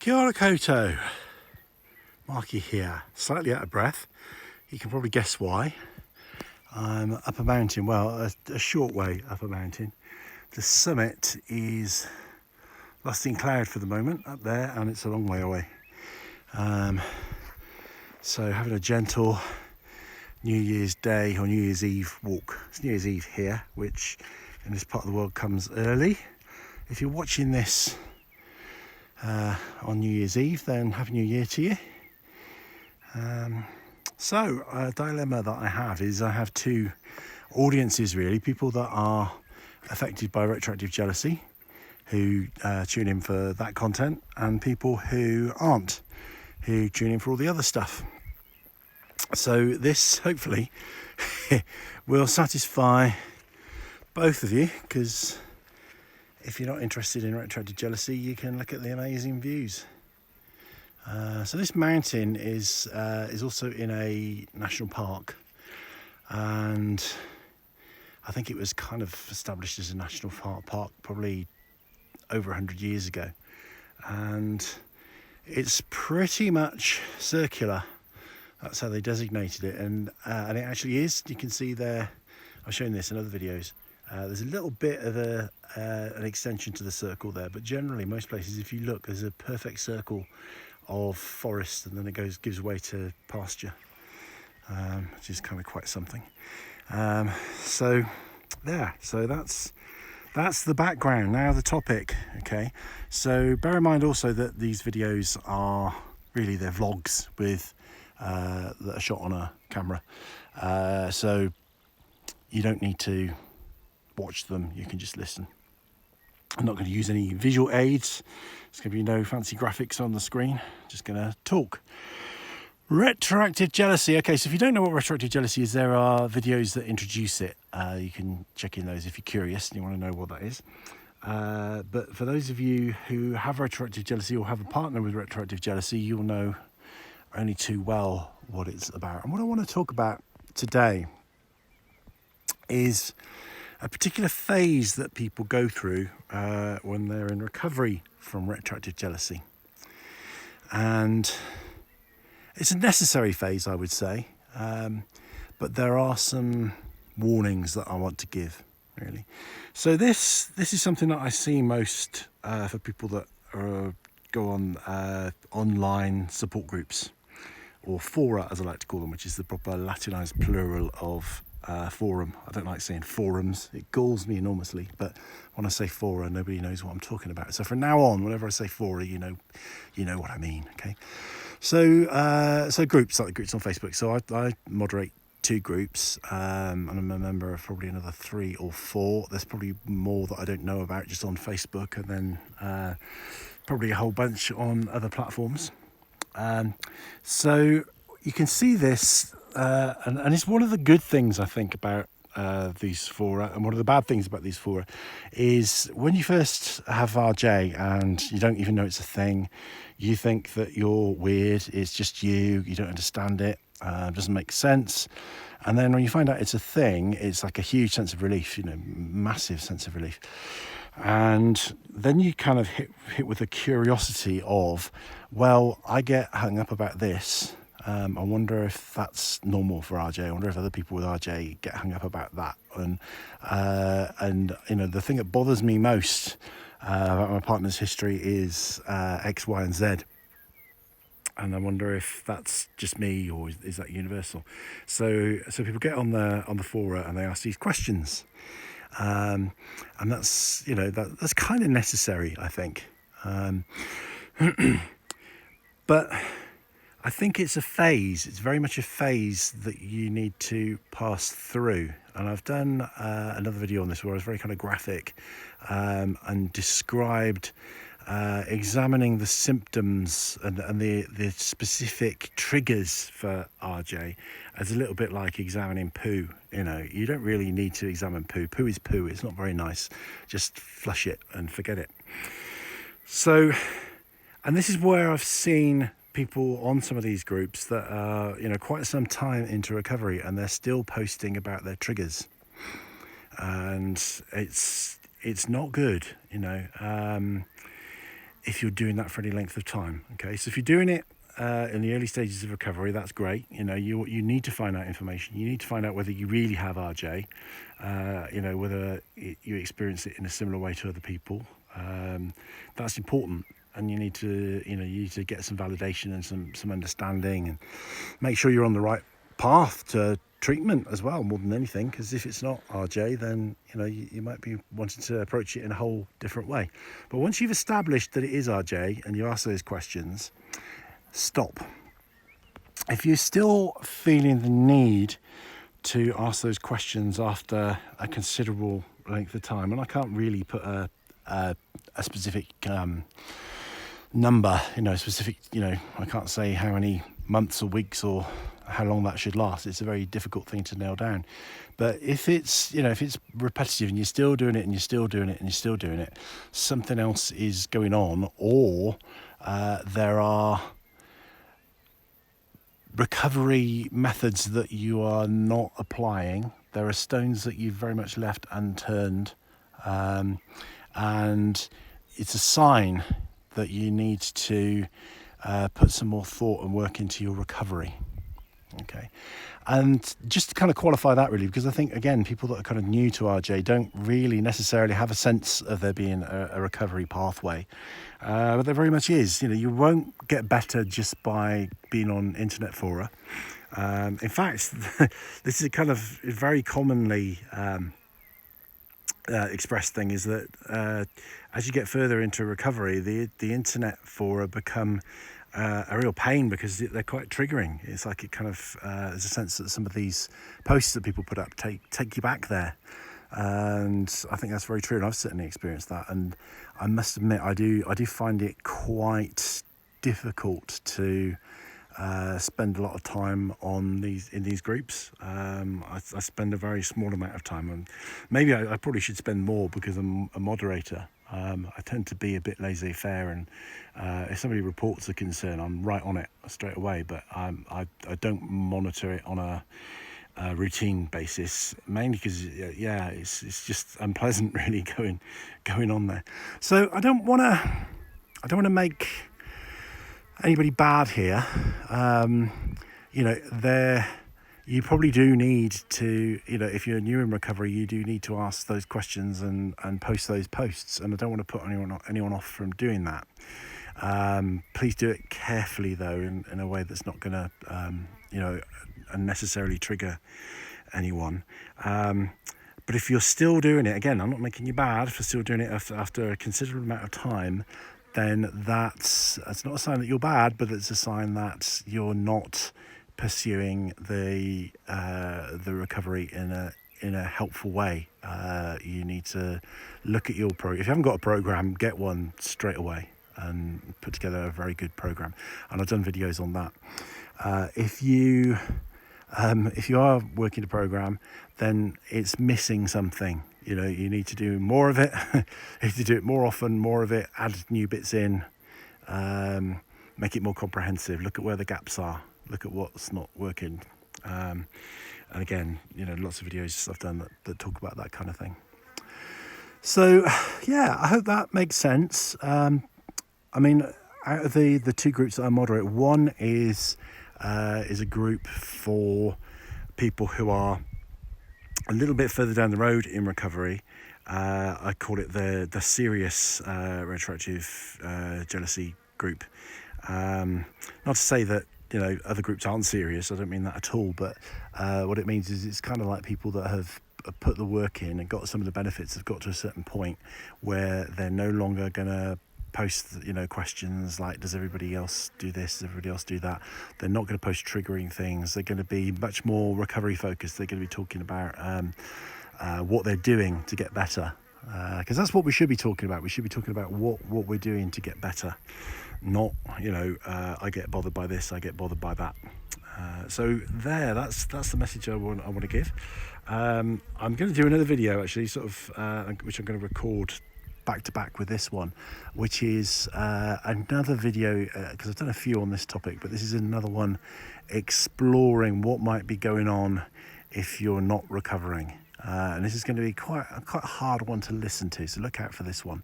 Kia ora koutou. Markie here, slightly out of breath. You can probably guess why. I'm up a mountain, well, a short way up a mountain. The summit is lost in cloud for the moment up there, and it's a long way away. So having a gentle New Year's Day or New Year's Eve walk. It's New Year's Eve here, which in this part of the world comes early. If you're watching this on New Year's Eve, then Happy New Year to you. So a dilemma that I have is I have two audiences really, people that are affected by retroactive jealousy, who tune in for that content, and people who aren't, who tune in for all the other stuff. So this hopefully will satisfy both of you, because if you're not interested in retroactive jealousy, you can look at the amazing views. So this mountain is also in a national park, and I think it was kind of established as a national park probably over 100 years ago, and it's pretty much circular. That's how they designated it, and it actually is. You can see there, I've shown this in other videos, there's a little bit of an extension to the circle there, but generally most places, if you look, there's a perfect circle of forest, and then it gives way to pasture, which is kind of quite something. So that's the background. Now the topic. Okay, so bear in mind also that these videos are really, they're vlogs with that are shot on a camera, so you don't need to watch them, you can just listen. I'm not going to use any visual aids. There's going to be no fancy graphics on the screen, just going to talk. Retroactive jealousy. Okay, so if you don't know what retroactive jealousy is, there are videos that introduce it. You can check in those if you're curious and you want to know what that is. But for those of you who have retroactive jealousy or have a partner with retroactive jealousy, you'll know only too well what it's about. And what I want to talk about today is a particular phase that people go through when they're in recovery from retroactive jealousy. And it's a necessary phase, I would say, but there are some warnings that I want to give, really. So this is something that I see most for people that go on online support groups, or fora as I like to call them, which is the proper Latinized plural of forum. I don't like saying forums, it galls me enormously, but when I say fora, nobody knows what I'm talking about. So from now on, whenever I say fora, you know what I mean. Okay, so groups, like the groups on Facebook. So I moderate 2 groups, and I'm a member of probably another 3 or 4. There's probably more that I don't know about just on Facebook, and then probably a whole bunch on other platforms. So you can see this, and it's one of the good things I think about these fora, and one of the bad things about these fora is when you first have RJ and you don't even know it's a thing, you think that you're weird, it's just you don't understand it, doesn't make sense. And then when you find out it's a thing, it's like a huge sense of relief, massive sense of relief. And then you kind of hit with a curiosity of, well, I get hung up about this. I wonder if that's normal for RJ. I wonder if other people with RJ get hung up about that. And the thing that bothers me most about my partner's history is X, Y, and Z. And I wonder if that's just me, or is that universal? So people get on the fora and they ask these questions. And that's that's kind of necessary, I think. But I think it's a phase. It's very much a phase that you need to pass through. And I've done another video on this where I was very kind of graphic and described examining the symptoms and the specific triggers for RJ as a little bit like examining poo. You don't really need to examine poo. Poo is poo. It's not very nice. Just flush it and forget it. So, and this is where I've seen people on some of these groups that are quite some time into recovery, and they're still posting about their triggers, and it's not good. if you're doing that for any length of time. Okay, so if you're doing it in the early stages of recovery, that's great. You know, you need to find out information. You need to find out whether you really have RJ, you know, whether you experience it in a similar way to other people. That's important, and you need to, you know, you need to get some validation and some understanding, and make sure you're on the right path to treatment as well, more than anything, because if it's not RJ, then you know you might be wanting to approach it in a whole different way. But once you've established that it is RJ and you ask those questions, stop. If you're still feeling the need to ask those questions after a considerable length of time, and I can't really put a specific number, you know, specific, you know, I can't say how many months or weeks or how long that should last. It's a very difficult thing to nail down. But if it's, you know, if it's repetitive and you're still doing it and you're still doing it and you're still doing it, something else is going on, or there are recovery methods that you are not applying. There are stones that you've very much left unturned, and it's a sign that you need to put some more thought and work into your recovery. Okay, and just to kind of qualify that really, because I think again people that are kind of new to RJ don't really necessarily have a sense of there being a recovery pathway, but there very much is. You know, you won't get better just by being on internet fora. In fact, this is a kind of very commonly expressed thing, is that as you get further into recovery, the internet fora become a real pain, because they're quite triggering. It's like it kind of there's a sense that some of these posts that people put up take you back there, and I think that's very true, and I've certainly experienced that. And I must admit, I do find it quite difficult to spend a lot of time in these groups. I spend a very small amount of time, and maybe I probably should spend more because I'm a moderator. I tend to be a bit laissez-faire, and if somebody reports a concern, I'm right on it straight away, but I don't monitor it on a routine basis, mainly because it's just unpleasant really going on there. So I don't want to make anybody bad here. You know, you probably do need to, you know, if you're new in recovery, you do need to ask those questions and post those posts. And I don't want to put anyone off from doing that. Please do it carefully though, in a way that's not going to, you know, unnecessarily trigger anyone. But if you're still doing it, again, I'm not making you bad for still doing it after a considerable amount of time, then that's not a sign that you're bad, but it's a sign that you're not pursuing the recovery in a helpful way. You need to look at your program. If you haven't got a program, get one straight away and put together a very good program. And I've done videos on that. If you are working a program, then it's missing something. You know, you need to do more of it. You need to do it more often, more of it, add new bits in, make it more comprehensive, look at where the gaps are, look at what's not working. And again, you know, lots of videos I've done that talk about that kind of thing. So, yeah, I hope that makes sense. I mean, out of the two groups that I moderate, one is a group for people who are a little bit further down the road in recovery. I call it the serious retroactive jealousy group. Not to say that, you know, other groups aren't serious. I don't mean that at all. But what it means is it's kind of like people that have put the work in and got some of the benefits. Have got to a certain point where they're no longer going to post, you know, questions like, does everybody else do this, does everybody else do that? They're not going to post triggering things. They're going to be much more recovery focused. They're going to be talking about what they're doing to get better, because that's what we should be talking about. We should be talking about what we're doing to get better, not, you know, I get bothered by this, I get bothered by that. So that's the message I want to give. I'm going to do another video actually, sort of, which I'm going to record back to back with this one, which is another video, because I've done a few on this topic, but this is another one exploring what might be going on if you're not recovering. And this is going to be quite a hard one to listen to, so look out for this one.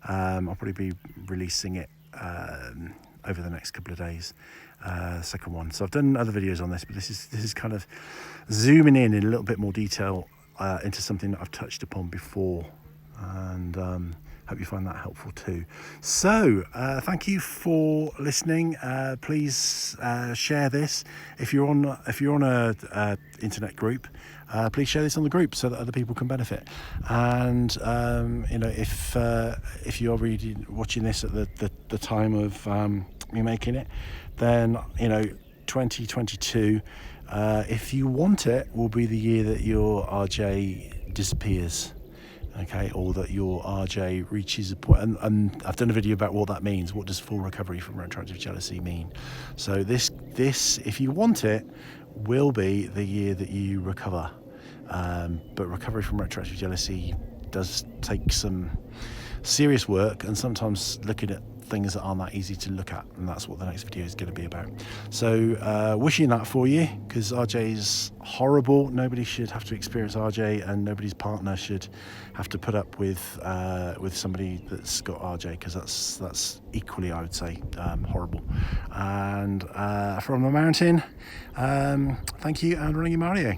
I'll probably be releasing it over the next couple of days. Second one. So I've done other videos on this, but this is kind of zooming in a little bit more detail into something that I've touched upon before, and hope you find that helpful too. So thank you for listening. Please share this if you're on a internet group. Please share this on the group so that other people can benefit. And if you are watching this at the time of me making it, then 2022, if you want it, will be the year that your RJ disappears. Okay, or that your RJ reaches a point, and I've done a video about what that means. What does full recovery from retroactive jealousy mean? So this, if you want it, will be the year that you recover. But recovery from retroactive jealousy does take some serious work, and sometimes looking at things that aren't that easy to look at, and that's what the next video is going to be about. So wishing that for you, because RJ is horrible. Nobody should have to experience RJ, and nobody's partner should have to put up with somebody that's got RJ, because that's equally, I would say, horrible. And from the mountain, thank you, and Rangimarie.